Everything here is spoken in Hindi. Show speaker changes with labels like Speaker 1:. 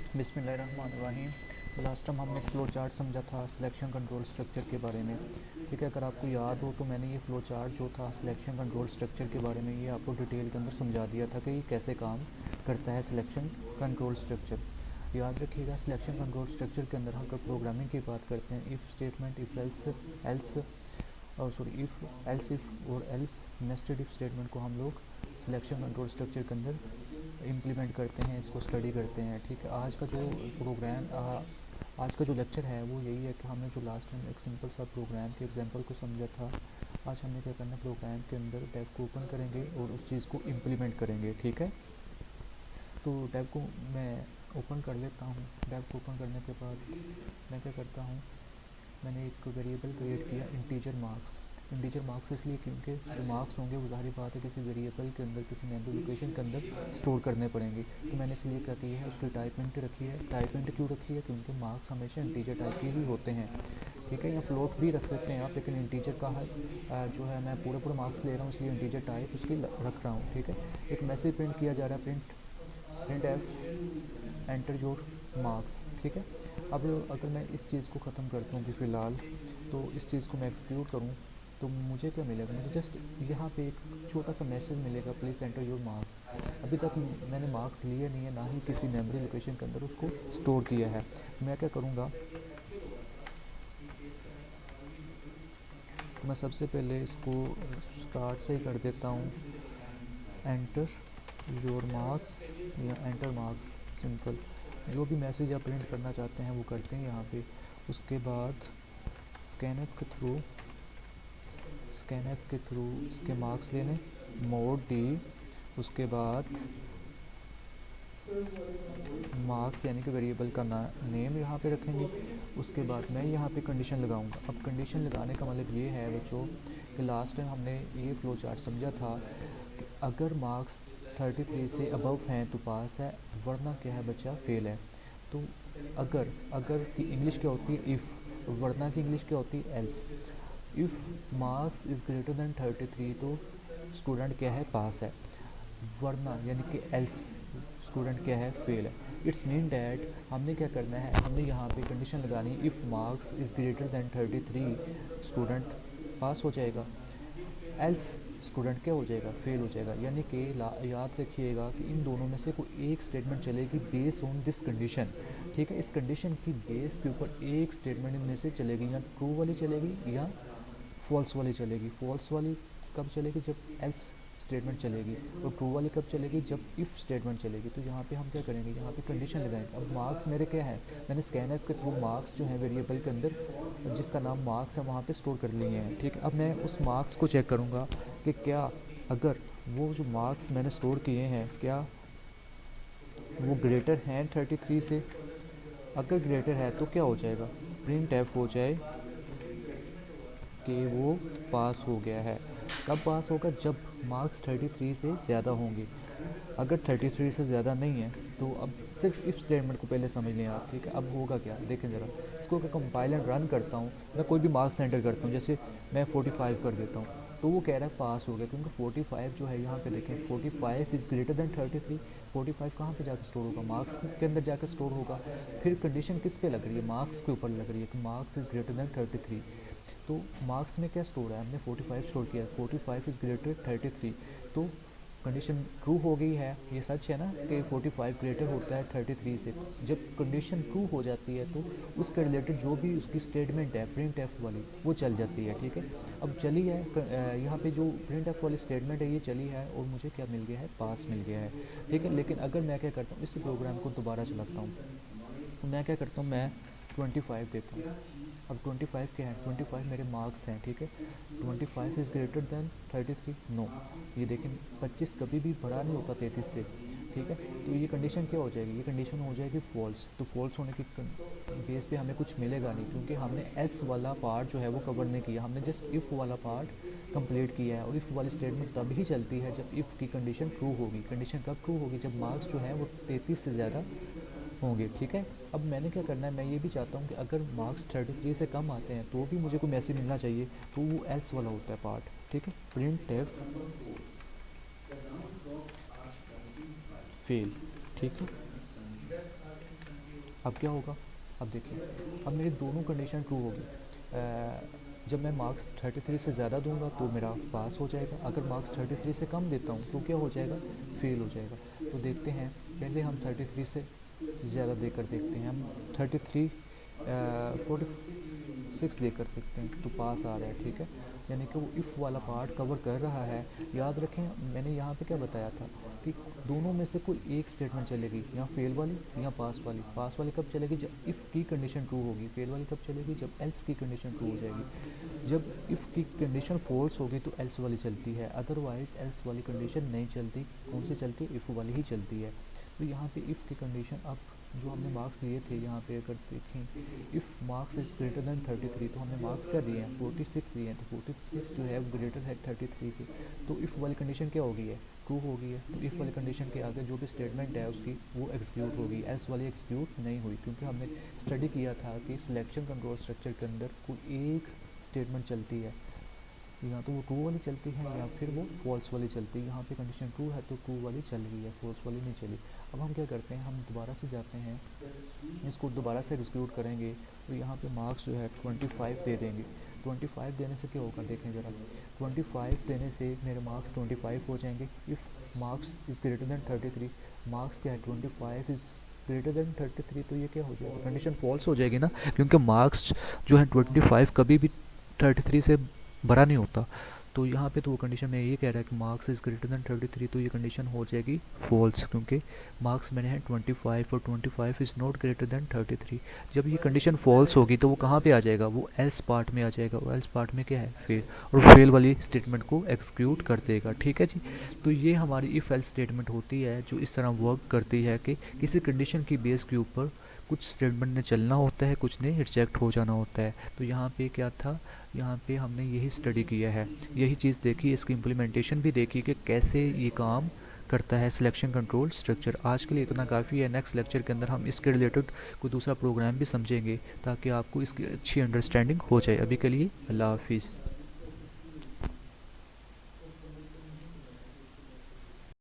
Speaker 1: बिस्मिल्लाहिर्रहमानिर्रहीम। लास्ट टाइम हमने फ्लो चार्ट समझा था सिलेक्शन कंट्रोल स्ट्रक्चर के बारे में। ठीक है, अगर आपको याद हो तो मैंने ये फ्लो चार्ट जो था सिलेक्शन कंट्रोल स्ट्रक्चर के बारे में ये आपको डिटेल के अंदर समझा दिया था कि ये कैसे काम करता है सिलेक्शन कंट्रोल स्ट्रक्चर। याद रखिएगा, सिलेक्शन कंट्रोल स्ट्रक्चर के अंदर हम अगर प्रोग्रामिंग की बात करते हैं, इफ़ स्टेटमेंट, इफ़ एल्स और इफ़ एल्स इफ़ और एल्स नेस्टेड इफ़ स्टेटमेंट को हम लोग सिलेक्शन कंट्रोल स्ट्रक्चर के अंदर इम्प्लीमेंट करते हैं, इसको स्टडी करते हैं। ठीक है, आज का जो लेक्चर है वो यही है कि हमने जो लास्ट टाइम एक सिंपल सा प्रोग्राम के एग्जांपल को समझा था, आज हमने क्या करना है, प्रोग्राम के अंदर टैब को ओपन करेंगे और उस चीज़ को इम्प्लीमेंट करेंगे। ठीक है, तो टैब को मैं ओपन कर लेता हूँ। टैब को ओपन करने के बाद मैं क्या करता हूँ, मैंने एक वेरिएबल क्रिएट किया इंटीजर मार्क्स। इंटीजर मार्क्स इसलिए क्योंकि जो मार्क्स होंगे वो ज़ाहिर बात है किसी वेरिएबल के अंदर, किसी मेमोरी लोकेशन के अंदर स्टोर करने पड़ेंगे। तो मैंने इसलिए क्या किया है, उसकी टाइप इंट रखी है। टाइप इंट क्यों रखी है, क्योंकि मार्क्स हमेशा इंटीजर टाइप के ही होते हैं। ठीक है, या फ्लोट भी रख सकते हैं आप, लेकिन इंटीजर का है जो है, मैं पूरे मार्क्स ले रहा हूँ इसलिए इंटीजर टाइप उसकी रख रहा हूँ। ठीक है, एक मैसेज प्रिंट किया जा रहा है, print F enter your marks. ठीक है, अब अगर मैं इस चीज़ को ख़त्म करता हूँ कि फ़िलहाल, तो इस चीज़ को मैं एक्सिक्यूट करूँ तो मुझे क्या मिलेगा, मुझे जस्ट यहाँ पे एक छोटा सा मैसेज मिलेगा, प्लीज़ एंटर योर मार्क्स। अभी तक मैंने मार्क्स लिए नहीं है, ना ही किसी मेमोरी लोकेशन के अंदर उसको स्टोर किया है। मैं क्या करूँगा, मैं सबसे पहले इसको स्टार्ट से ही कर देता हूँ, एंटर योर मार्क्स या एंटर मार्क्स, सिंपल। जो भी मैसेज आप प्रिंट करना चाहते हैं वो करते हैं यहाँ पे। उसके बाद स्कैनएप के थ्रू इसके मार्क्स लेने, मोड डी, उसके बाद मार्क्स यानी कि वेरिएबल का नेम यहाँ पे रखेंगे। उसके बाद मैं यहाँ पे कंडीशन लगाऊंगा। अब कंडीशन लगाने का मतलब ये है बच्चों कि लास्ट टाइम हमने ये फ्लो चार्ट समझा था कि अगर मार्क्स 33 से अबव हैं तो पास है, वरना क्या है बच्चा, फेल है। तो अगर की इंग्लिश क्या होती है, इफ़। वरना की इंग्लिश क्या होती है, else. If marks is greater than 33 तो स्टूडेंट क्या है, पास है। वरना यानी कि एल्स स्टूडेंट क्या है, फेल है। इट्स मीन डैट हमने क्या करना है, हमने यहाँ पे कंडीशन लगानी है, if marks is greater than 33 student पास हो जाएगा, एल्स स्टूडेंट क्या हो जाएगा, फेल हो जाएगा। यानी कि याद रखिएगा कि इन दोनों में से कोई एक स्टेटमेंट चलेगी बेस ऑन दिस कंडीशन। ठीक है, इस कंडीशन की बेस के ऊपर एक स्टेटमेंट इनमें से चलेगी, या ट्रू वाली चलेगी या फॉल्स वाली चलेगी। फॉल्स वाली कब चलेगी, जब एल्स स्टेटमेंट चलेगी, और ट्रू वाली कब चलेगी, जब इफ़ स्टेटमेंट चलेगी। तो यहाँ पे हम क्या करेंगे, यहाँ पे कंडीशन लगाएंगे। अब मार्क्स मेरे क्या है, मैंने स्कैनएफ के थ्रू मार्क्स जो है वेरिएबल के अंदर जिसका नाम मार्क्स है वहाँ पे स्टोर कर लिए हैं। ठीक है, अब मैं उस मार्क्स को चेक करूँगा कि क्या अगर वो जो मार्क्स मैंने स्टोर किए हैं क्या वो ग्रेटर हैं 33 से। अगर ग्रेटर है तो क्या हो जाएगा, प्रिंट एफ हो जाए कि वो पास हो गया है। कब पास होगा, जब मार्क्स 33 से ज़्यादा होंगे। अगर 33 से ज़्यादा नहीं है तो अब सिर्फ इफ स्टेटमेंट को पहले समझ लें आप। ठीक है, अब होगा क्या, देखें ज़रा। इसको अगर कंपाइल एंड रन करता हूँ, मैं कोई भी मार्क्स एंटर करता हूँ, जैसे मैं 45 कर देता हूँ, तो वो कह रहा है पास हो गया, क्योंकि 45 जो है यहाँ पे देखें, 45 इज़ ग्रेटर दैन 33। 45 कहाँ पे जाकर स्टोर होगा, मार्क्स के अंदर जाकर स्टोर होगा। फिर कंडीशन किस पे लग रही है, मार्क्स के ऊपर लग रही है कि मार्क्स इज़ ग्रेटर दैन 33। तो मार्क्स में क्या स्टोर है, हमने 45 स्टोर किया है, 45 इज़ ग्रेटर 33। तो कंडीशन ट्रू हो गई है, ये सच है ना कि 45 ग्रेटर होता है 33 से। जब कंडीशन ट्रू हो जाती है तो उसके रिलेटेड जो भी उसकी स्टेटमेंट है प्रिंट एफ वाली वो चल जाती है। ठीक है, अब चली है यहाँ पे जो प्रिंट एफ वाली स्टेटमेंट है ये चली है और मुझे क्या मिल गया है, पास मिल गया है। ठीक है, लेकिन अगर मैं क्या करता हूँ, इस प्रोग्राम को दोबारा चलाता हूँ, तो मैं क्या करता हूँ, मैं 25 देता हूँ। अब 25 क्या है, 25 मेरे मार्क्स हैं। ठीक है, 25 इज़ ग्रेटर दैन 33, नो। ये देखें 25 कभी भी बड़ा नहीं होता 33 से। ठीक है, तो ये कंडीशन क्या हो जाएगी, ये कंडीशन हो जाएगी फॉल्स। तो फॉल्स होने की बेस पे हमें कुछ मिलेगा नहीं, क्योंकि हमने एल्स वाला पार्ट जो है वो कवर नहीं किया, हमने जस्ट इफ़ वाला पार्ट कंप्लीट किया है। और इफ़ वाली स्टेटमेंट तभी चलती है जब इफ़ की कंडीशन ट्रू होगी। कंडीशन कब ट्रू होगी, जब मार्क्स जो है वो 33 से ज़्यादा होंगे। ठीक है, अब मैंने क्या करना है, मैं ये भी चाहता हूँ कि अगर मार्क्स 33 से कम आते हैं तो भी मुझे कोई मैसेज मिलना चाहिए, तो वो एल्स वाला होता है पार्ट। ठीक है, प्रिंट एफ फेल। ठीक है, अब क्या होगा, अब देखिए अब मेरी दोनों कंडीशन ट्रू होगी। जब मैं मार्क्स 33 से ज़्यादा दूंगा तो मेरा पास हो जाएगा, अगर मार्क्स 33 से कम देता हूँ तो क्या हो जाएगा, फेल हो जाएगा। तो देखते हैं, पहले हम 33 से ज़्यादा देकर देखते हैं, हम 33 46 लेकर देखते हैं तो पास आ रहा है, ठीक है। यानी कि वो इफ़ वाला पार्ट कवर कर रहा है। याद रखें मैंने यहाँ पे क्या बताया था कि दोनों में से कोई एक स्टेटमेंट चलेगी, या फेल वाली या पास वाली। पास वाली कब चलेगी, जब इफ़ की कंडीशन ट्रू होगी। फेल वाली कब चलेगी, जब एल्स की कंडीशन ट्रू हो जाएगी। जब इफ़ की कंडीशन फॉल्स होगी तो एल्स वाली चलती है, अदरवाइज एल्स वाली कंडीशन नहीं चलती। कौन सी चलती है, इफ़ वाली ही चलती है। तो यहाँ पे इफ़ की कंडीशन, अब जो हमने मार्क्स दिए थे यहाँ पे अगर देखें, if marks is greater than 33, तो हमने मार्क्स क्या दिए हैं, 46 दिए हैं। तो 46 जो है वो ग्रेटर है 33 से, तो इफ़ वाली कंडीशन क्या होगी है, ट्रू होगी है। तो इफ़ वाली कंडीशन के आगे जो भी स्टेटमेंट है उसकी वो एग्जीक्यूट होगी, एल्स वाली एग्जीक्यूट नहीं हुई। क्योंकि हमने स्टडी किया था कि सिलेक्शन कंट्रोल स्ट्रक्चर के अंदर कोई एक स्टेटमेंट चलती है, या तो वो ट्रू वाली चलती है या फिर वो फॉल्स वाली चलती है। यहाँ पे कंडीशन ट्रू है तो ट्रू वाली चल रही है, फॉल्स वाली नहीं चली। अब हम क्या करते हैं, हम दोबारा से जाते हैं, इसको दोबारा से एग्जीक्यूट करेंगे। तो यहाँ पे मार्क्स जो है 25 दे देंगे। 25 देने से क्या होगा, देखें ज़रा, 25 देने से मेरे मार्क्स 25 हो जाएंगे। If marks is greater than 33, marks क्या है 25 इज़ ग्रेटर दैन 33, तो ये क्या हो जाएगा, कंडीशन फॉल्स हो जाएगी ना, क्योंकि मार्क्स जो है 25 कभी भी 33 से बड़ा नहीं होता। तो यहाँ पे तो वो कंडीशन में ये कह रहा है कि मार्क्स इज़ ग्रेटर दैन 33, तो ये कंडीशन हो जाएगी फॉल्स, क्योंकि मार्क्स मैंने है 25 और 25 इज़ नॉट ग्रेटर दैन 33। जब ये कंडीशन फॉल्स होगी तो वो कहाँ पे आ जाएगा, वो एल्स पार्ट में आ जाएगा। और एल्स पार्ट में क्या है, फेल, और फेल वाली स्टेटमेंट को एग्जीक्यूट कर देगा, ठीक है जी। तो ये हमारी इफ़ एल्स स्टेटमेंट होती है जो इस तरह वर्क करती है कि किसी कंडीशन की बेस के ऊपर कुछ स्टेटमेंट ने चलना होता है, कुछ ने रिजेक्ट हो जाना होता है। तो यहाँ पे क्या था, यहाँ पे हमने यही स्टडी किया है, यही चीज़ देखी, इसकी इम्प्लीमेंटेशन भी देखी कि कैसे ये काम करता है सिलेक्शन कंट्रोल स्ट्रक्चर। आज के लिए इतना काफ़ी है, नेक्स्ट लेक्चर के अंदर हम इसके रिलेटेड कोई दूसरा प्रोग्राम भी समझेंगे ताकि आपको इसकी अच्छी अंडरस्टैंडिंग हो जाए। अभी के लिए अल्लाह हाफिज़।